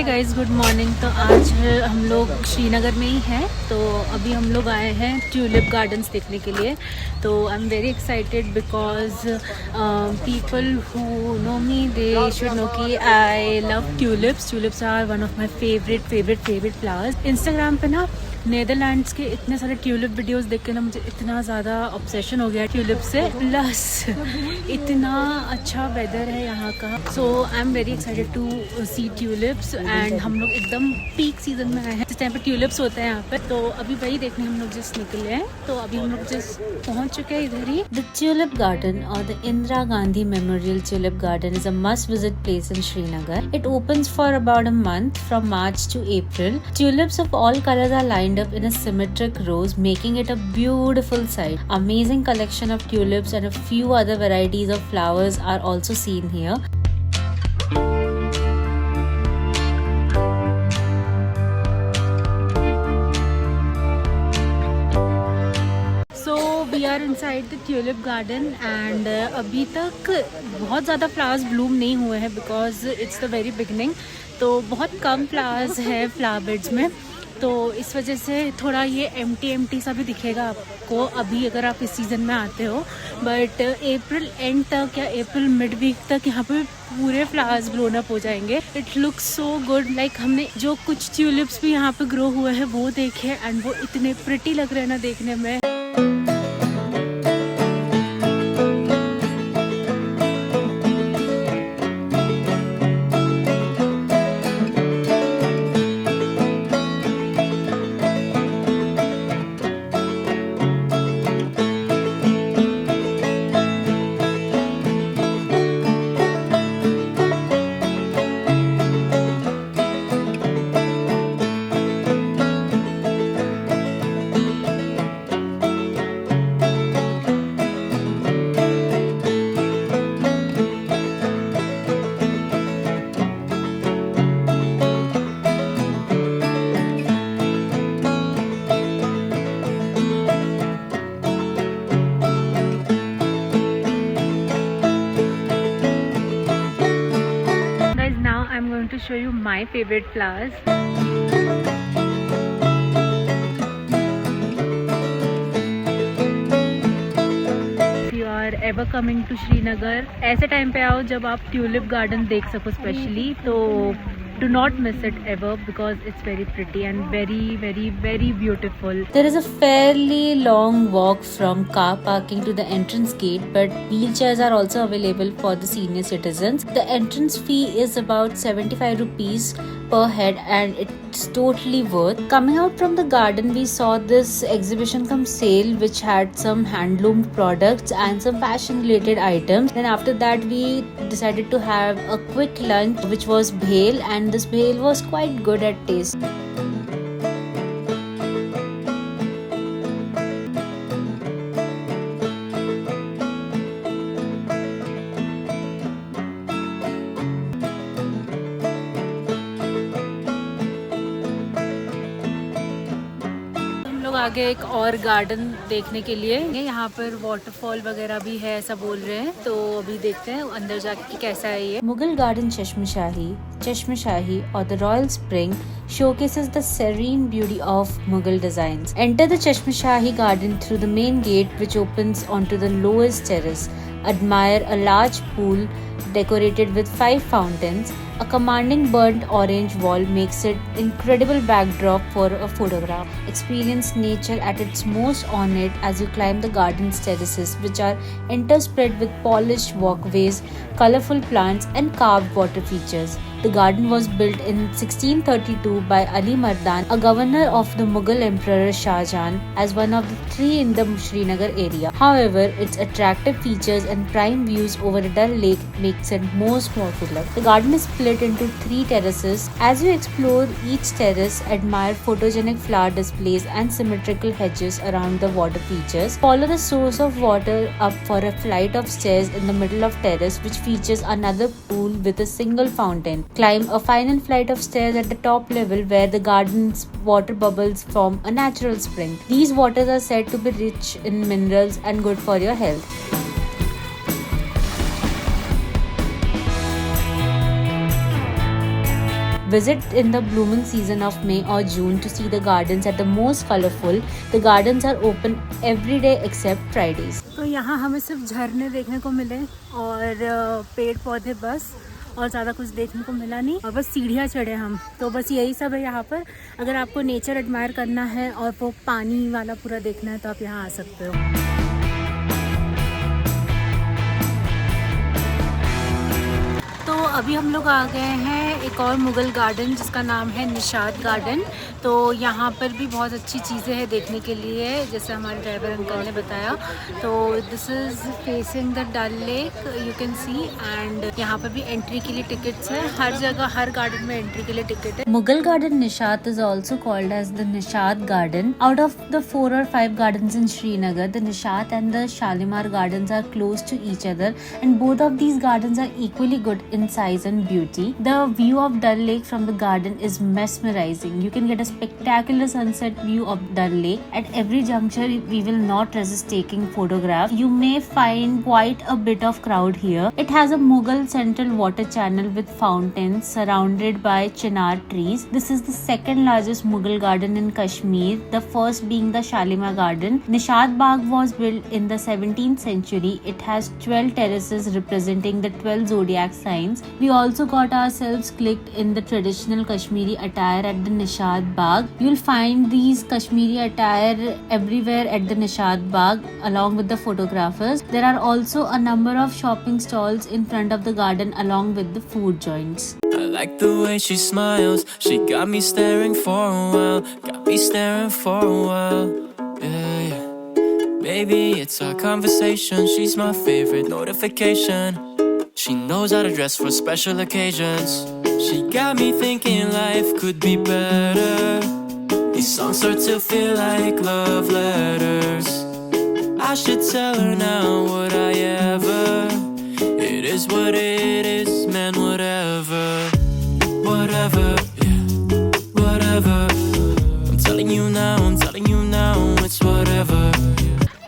Hi guys, good morning. तो आज हम लोग श्रीनगर में ही हैं। तो अभी हम लोग आए हैं ट्यूलिप गार्डन्स देखने के लिए। तो I am very excited because people who know me they should know कि I love tulips. Tulips are one of my favourite flowers. Instagram पे ना नीदरलैंड्स के इतने सारे ट्यूलिप वीडियोस देख के ना मुझे इतना ज़्यादा ऑब्सेशन हो गया ट्यूलिप से। प्लस इतना अच्छा वेदर है यहाँ का। So I am very excited to see tulips. And हम लोग एकदम पीक सीजन में आए हैं जिस टाइम पे ट्यूलिप्स होते हैं यहाँ पे। तो अभी वही देखने हम लोग जस्ट निकले हैं। तो अभी हम लोग जस्ट पहुँच चुके हैं इधर ही। द ट्यूलिप गार्डन और the Indira Gandhi memorial tulip garden is a must-visit place in Srinagar. It opens for about a month from March to April. Tulips of all colors are lined up in a symmetric rows, making it a beautiful sight. Amazing collection of tulips and a few other varieties of flowers are also seen here. We are inside the tulip garden and अभी तक बहुत ज़्यादा flowers bloom नहीं हुए हैं because it's the very beginning. तो बहुत कम फ्लावर्स है फ्लावर बेड्स में। तो इस वजह से थोड़ा ये एम्प्टी सा भी दिखेगा आपको अभी अगर आप इस सीज़न में आते हो। बट अप्रैल एंड तक या अप्रैल मिड वीक तक यहाँ पे पूरे फ्लावर्स ब्लोन अप हो जाएंगे। It looks so good. Like हमने जो कुछ ट्यूलिप्स भी यहाँ पे ग्रो हुए हैं वो देखे एंड वो इतने प्रिटी लग रहे हैं ना देखने में। I'm going to show you my favorite flowers. If you are ever coming to Srinagar, ऐसे टाइम पे आओ जब आप ट्यूलिप गार्डन देख सको स्पेशली। तो do not miss it ever because it's very pretty and very beautiful. There is a fairly long walk from car parking to the entrance gate, but wheelchairs are also available for the senior citizens. The entrance fee is about 75 rupees per head and it's totally worth. Coming out from the garden, we saw this exhibition cum sale which had some handloomed products and some fashion related items. Then after that we decided to have a quick lunch which was bhel, and this bhel was quite good at taste. आगे एक और garden देखने के लिए यहाँ पर waterfall वगैरह भी है ऐसा बोल रहे हैं। तो अभी देखते हैं अंदर जाके कि कैसा है ये। Mughal garden Chashmashahi or the Royal Spring showcases the serene beauty of Mughal designs. Enter the Chashmashahi garden through the main gate which opens onto the lowest terrace. Admire a large pool decorated with 5 fountains. A commanding burnt orange wall makes it incredible backdrop for a photograph. Experience nature at its most on it as you climb the garden's terraces, which are interspread with polished walkways, colorful plants and carved water features. The garden was built in 1632 by Ali Mardan, a governor of the Mughal Emperor Shah Jahan, as one of the 3 in the Srinagar area. However, its attractive features and prime views over a dull lake makes it most popular. The garden is split into 3 terraces. As you explore each terrace, admire photogenic flower displays and symmetrical hedges around the water features. Follow the source of water up for a flight of stairs in the middle of terrace, which features another pool with a single fountain. Climb a final flight of stairs at the top level where the garden's water bubbles form a natural spring. These waters are said to be rich in minerals and good for your health. Visit in the blooming season of May or June to see the gardens at the most colorful. The gardens are open every day except Fridays. तो यहाँ हमें सिर्फ झरने देखने को मिले और पेड़ पौधे बस, और ज़्यादा कुछ देखने को मिला नहीं, और बस सीढ़ियाँ चढ़े हम। तो बस यही सब है यहाँ पर। अगर आपको नेचर एडमायर करना है और वो पानी वाला पूरा देखना है तो आप यहाँ आ सकते हो। तो अभी हम लोग आ गए हैं एक और मुग़ल गार्डन जिसका नाम है निशात गार्डन। तो यहाँ पर भी बहुत अच्छी चीज़ें हैं देखने के लिए, जैसे हमारे ड्राइवर अंकल ने बताया। तो this is facing the Dal lake, you can see. And यहाँ पर भी एंट्री के लिए टिकट्स हैं, हर जगह हर गार्डन में एंट्री के लिए टिकट है। Mughal garden Nishat is also called as the Nishat garden. Out of the 4 or 5 gardens in Srinagar, the Nishat and the Shalimar gardens are close to each other, and both of these gardens are equally good in size and beauty. The view of Dal Lake from the garden is mesmerizing. You can get a spectacular sunset view of Dal Lake. At every juncture, we will not resist taking photographs. You may find quite a bit of crowd here. It has a Mughal central water channel with fountains surrounded by chinar trees. This is the second largest Mughal garden in Kashmir, the first being the Shalimar garden. Nishat Bagh was built in the 17th century. It has 12 terraces representing the 12 zodiac signs. We also got ourselves clicked in the traditional Kashmiri attire at the Nishat Bagh. You'll find these Kashmiri attire everywhere at the Nishat Bagh along with the photographers. There are also a number of shopping stalls in front of the garden along with the food joints. I like the way she smiles. She got me staring for a while. Got me staring for a while. Yeah. Maybe it's our conversation. She's my favorite notification. She knows how to dress for special occasions. She got me thinking life could be better. These songs start to feel like love letters. I should tell her now, would I ever? It is what it is, man, whatever. Whatever, yeah, whatever. I'm telling you now, it's whatever.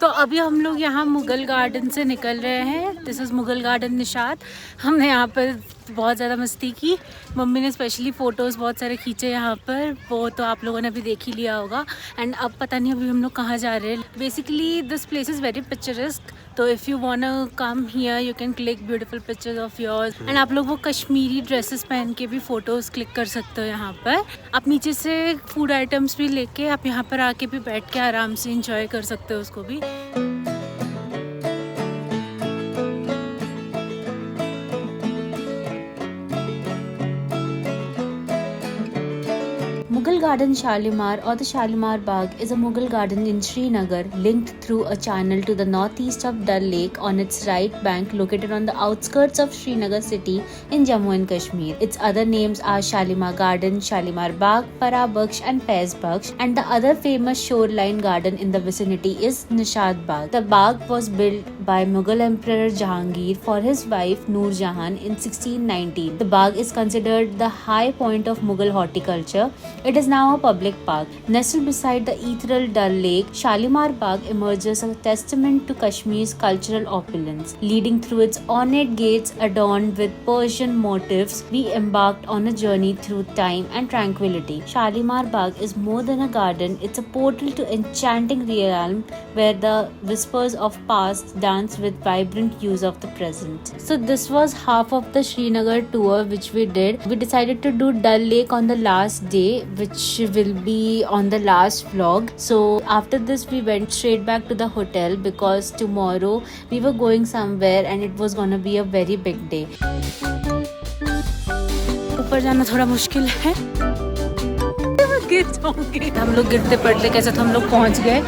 तो अभी हम लोग यहाँ Mughal garden से निकल रहे हैं। This is Mughal garden Nishat. हमने यहाँ पर बहुत ज़्यादा मस्ती की। मम्मी ने स्पेशली फ़ोटोज़ बहुत सारे खींचे यहाँ पर, वो तो आप लोगों ने भी देख ही लिया होगा। एंड अब पता नहीं अभी हम लोग कहाँ जा रहे हैं। Basically this place is very picturesque. तो if you want to come here you can click beautiful pictures of yours. And आप लोग वो कश्मीरी ड्रेसेस पहन के भी फ़ोटोज़ क्लिक कर सकते हो यहाँ पर। आप नीचे से फूड आइटम्स भी लेके आप यहाँ पर आके भी बैठ के आराम से इंजॉय कर सकते हो उसको भी। Mughal Garden Shalimar or the Shalimar Bagh is a Mughal garden in Srinagar linked through a channel to the northeast of Dal Lake on its right bank, located on the outskirts of Srinagar city in Jammu and Kashmir. Its other names are Shalimar Garden, Shalimar Bagh, Para Baksh and Faiz Baksh, and the other famous shoreline garden in the vicinity is Nishat Bagh. The Bagh was built by Mughal Emperor Jahangir for his wife Noor Jahan in 1619. The Bagh is considered the high point of Mughal horticulture. It is now a public park. Nestled beside the ethereal Dal Lake, Shalimar Bagh emerges a testament to Kashmir's cultural opulence. Leading through its ornate gates adorned with Persian motifs, we embarked on a journey through time and tranquility. Shalimar Bagh is more than a garden, it's a portal to enchanting realm where the whispers of past dance with vibrant hues of the present. So this was half of the Srinagar tour which we did. We decided to do Dal Lake on the last day, which will be on the last vlog. So after this we went straight back to the hotel because tomorrow we were going somewhere and it was gonna be a very big day. ऊपर जाना थोड़ा मुश्किल है, गिर जाऊंगी। हम लोग गिरते पड़ते कैसे तो हम लोग पहुंच गए।